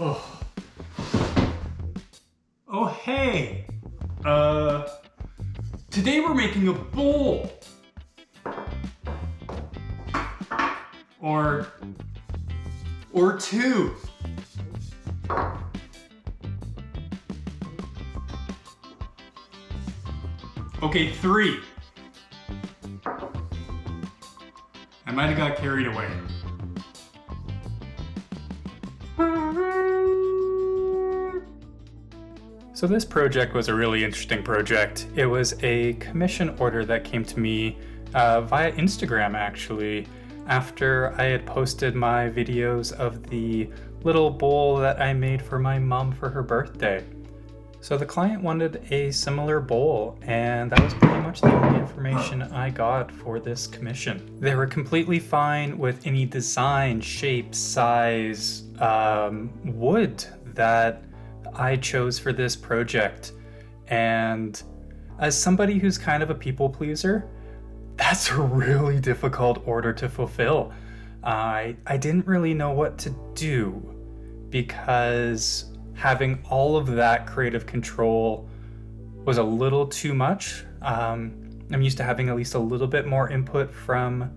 Oh. Oh, hey. Today we're making a bowl. Or two. Okay, 3. I might have got carried away. So this project was a really interesting project. It was a commission order that came to me via Instagram, actually, after I had posted my videos of the little bowl that I made for my mom for her birthday. So the client wanted a similar bowl, and that was pretty much the only information I got for this commission. They were completely fine with any design, shape, size, wood that I chose for this project. And as somebody who's kind of a people pleaser, that's a really difficult order to fulfill. I didn't really know what to do because having all of that creative control was a little too much. I'm used to having at least a little bit more input from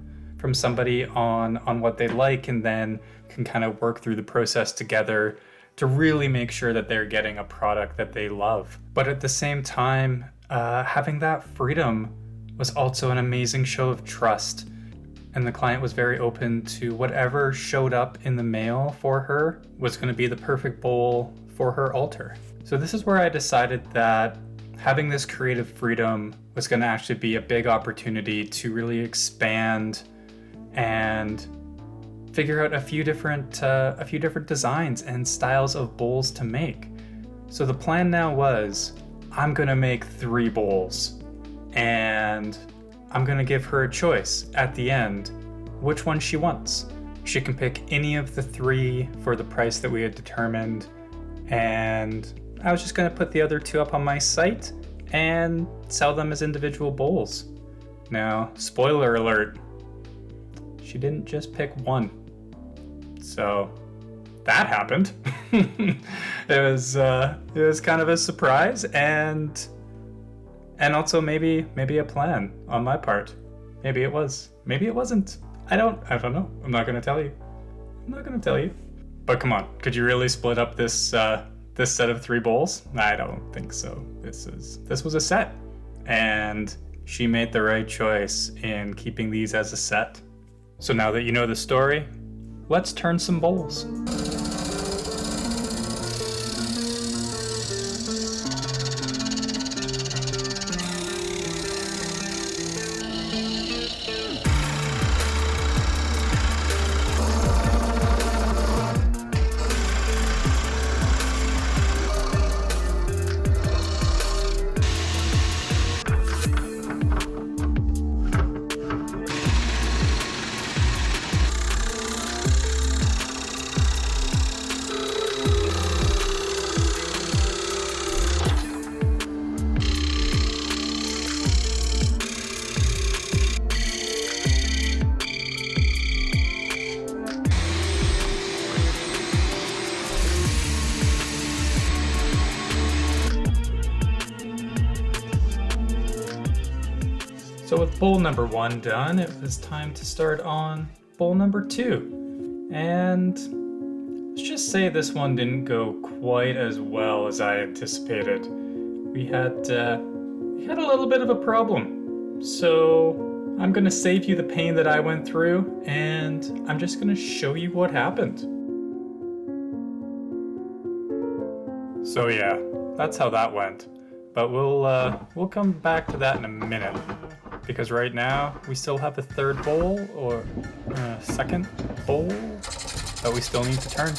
somebody on what they like, and then can kind of work through the process together to really make sure that they're getting a product that they love. But at the same time, having that freedom was also an amazing show of trust. And the client was very open to whatever showed up in the mail for her was going to be the perfect bowl for her altar. So this is where I decided that having this creative freedom was going to actually be a big opportunity to really expand and figure out a few different designs and styles of bowls to make. So the plan now was, I'm going to make 3 bowls, and I'm going to give her a choice at the end which one she wants. She can pick any of the 3 for the price that we had determined, and I was just going to put the other 2 up on my site and sell them as individual bowls. Now, spoiler alert, she didn't just pick 1. So that happened. It was kind of a surprise, and also maybe a plan on my part. Maybe it was. Maybe it wasn't. I don't know. I'm not gonna tell you. But come on, could you really split up this set of 3 bowls? I don't think so. This was a set, and she made the right choice in keeping these as a set. So now that you know the story, let's turn some bowls. So with bowl number 1 done, it was time to start on bowl number 2. And let's just say this one didn't go quite as well as I anticipated. We had a little bit of a problem. So I'm gonna save you the pain that I went through, and I'm just gonna show you what happened. So yeah, that's how that went. But we'll come back to that in a minute, because right now we still have a 3rd bowl, or second bowl, that we still need to turn.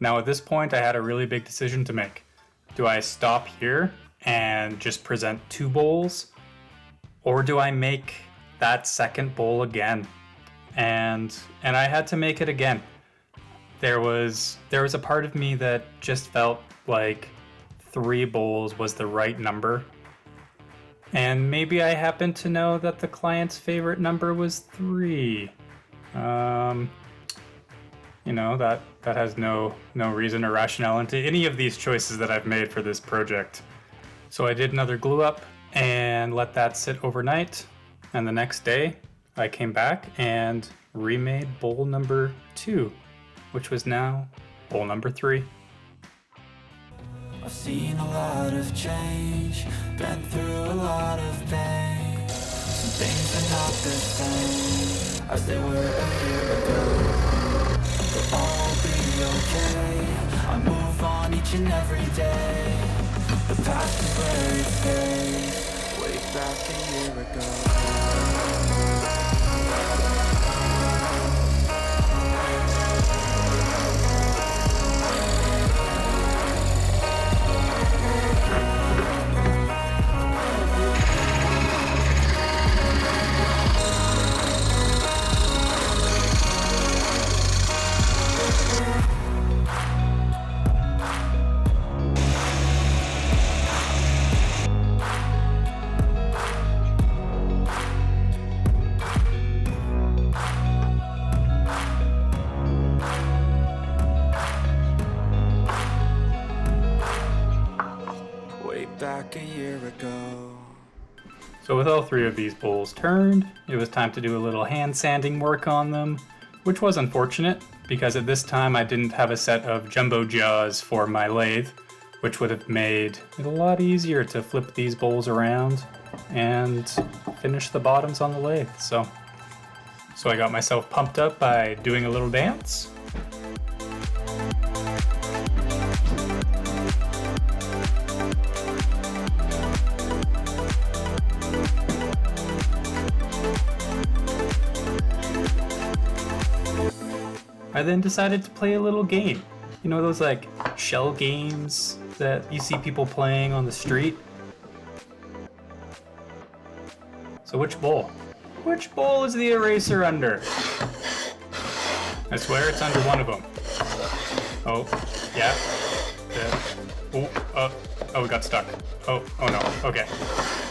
Now at this point, I had a really big decision to make. Do I stop here and just present 2 bowls? Or do I make that second bowl again? And I had to make it again. There was a part of me that just felt like 3 bowls was the right number. And maybe I happen to know that the client's favorite number was 3. You know, that has no reason or rationale into any of these choices that I've made for this project. So I did another glue up and let that sit overnight. And the next day I came back and remade bowl number 2, which was now bowl number 3. I've seen a lot of change, been through a lot of pain. Some things are not the same as they were a year ago. They'll all be okay, I move on each and every day. The past is where it stays, way back a year ago. Back a year ago. So with all 3 of these bowls turned, it was time to do a little hand sanding work on them, which was unfortunate because at this time I didn't have a set of jumbo jaws for my lathe, which would have made it a lot easier to flip these bowls around and finish the bottoms on the lathe. So I got myself pumped up by doing a little dance. I then decided to play a little game. You know those like shell games that you see people playing on the street? So which bowl? Which bowl is the eraser under? I swear it's under one of them. Oh, yeah. Oh, it got stuck. Oh no, okay.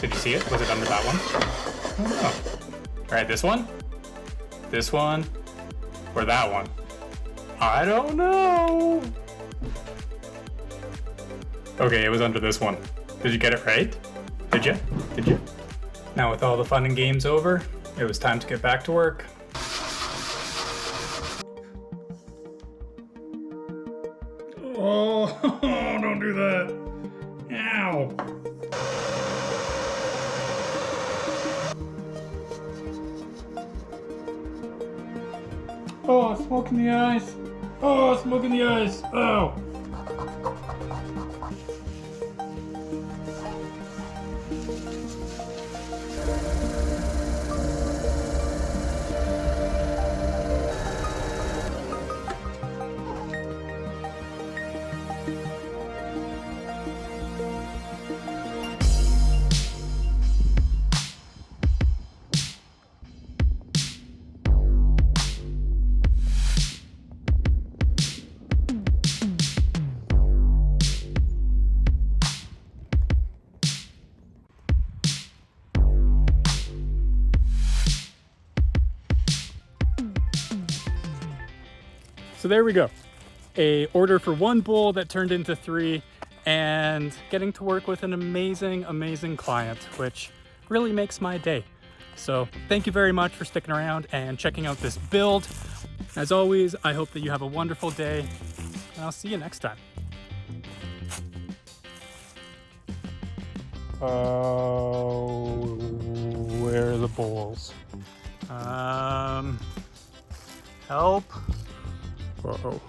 Did you see it? Was it under that one? Oh no. All right, this one? This one? Or that one? I don't know. Okay, it was under this one. Did you get it right? Did you? Now with all the fun and games over, it was time to get back to work. Oh, don't do that. Ow. Oh, smoke in the eyes. Oh, smoke in the eyes. Oh. So there we go. A order for 1 bowl that turned into 3, and getting to work with an amazing, amazing client, which really makes my day. So thank you very much for sticking around and checking out this build. As always, I hope that you have a wonderful day, and I'll see you next time. Where are the bowls? Help. Uh-oh.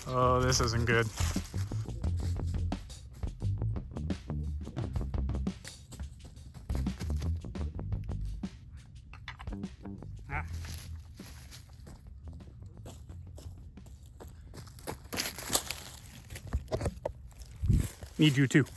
Oh, this isn't good. Need you too.